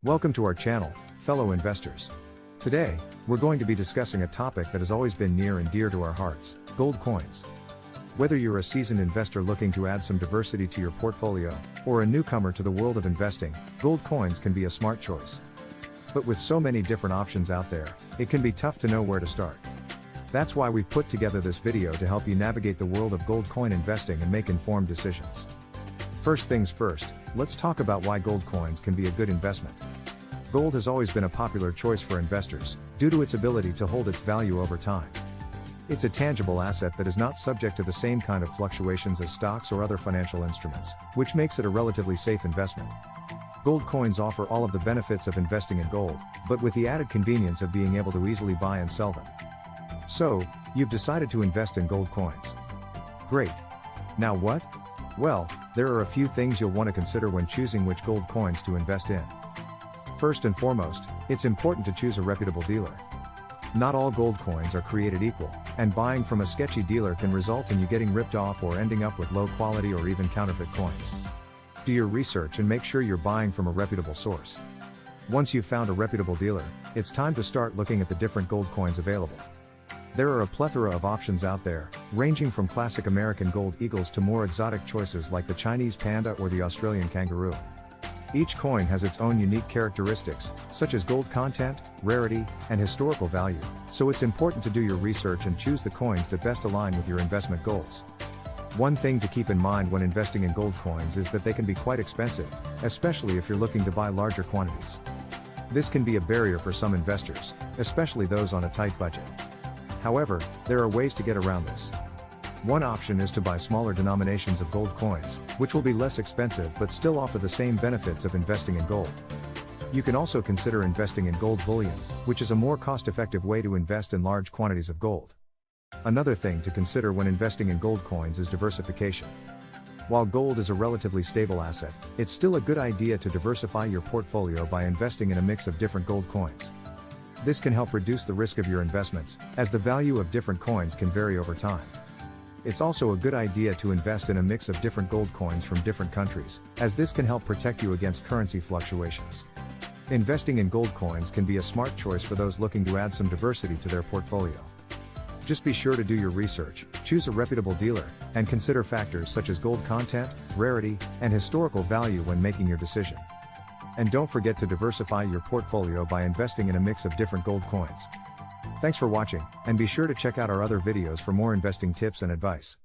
Welcome to our channel, fellow investors. Today, we're going to be discussing a topic that has always been near and dear to our hearts: gold coins. Whether you're a seasoned investor looking to add some diversity to your portfolio, or a newcomer to the world of investing, gold coins can be a smart choice. But with so many different options out there, it can be tough to know where to start. That's why we've put together this video to help you navigate the world of gold coin investing and make informed decisions. First things first, let's talk about why gold coins can be a good investment. Gold has always been a popular choice for investors, due to its ability to hold its value over time. It's a tangible asset that is not subject to the same kind of fluctuations as stocks or other financial instruments, which makes it a relatively safe investment. Gold coins offer all of the benefits of investing in gold, but with the added convenience of being able to easily buy and sell them. So, you've decided to invest in gold coins. Great. Now what? Well, there are a few things you'll want to consider when choosing which gold coins to invest in. First and foremost, it's important to choose a reputable dealer. Not all gold coins are created equal, and buying from a sketchy dealer can result in you getting ripped off or ending up with low quality or even counterfeit coins. Do your research and make sure you're buying from a reputable source. Once you've found a reputable dealer, it's time to start looking at the different gold coins available. There are a plethora of options out there, ranging from classic American gold eagles to more exotic choices like the Chinese panda or the Australian kangaroo. Each coin has its own unique characteristics, such as gold content, rarity, and historical value, so it's important to do your research and choose the coins that best align with your investment goals. One thing to keep in mind when investing in gold coins is that they can be quite expensive, especially if you're looking to buy larger quantities. This can be a barrier for some investors, especially those on a tight budget. However, there are ways to get around this. One option is to buy smaller denominations of gold coins, which will be less expensive but still offer the same benefits of investing in gold. You can also consider investing in gold bullion, which is a more cost-effective way to invest in large quantities of gold. Another thing to consider when investing in gold coins is diversification. While gold is a relatively stable asset, it's still a good idea to diversify your portfolio by investing in a mix of different gold coins. This can help reduce the risk of your investments, as the value of different coins can vary over time. It's also a good idea to invest in a mix of different gold coins from different countries, as this can help protect you against currency fluctuations. Investing in gold coins can be a smart choice for those looking to add some diversity to their portfolio. Just be sure to do your research, choose a reputable dealer, and consider factors such as gold content, rarity, and historical value when making your decision. And don't forget to diversify your portfolio by investing in a mix of different gold coins. Thanks for watching, and be sure to check out our other videos for more investing tips and advice.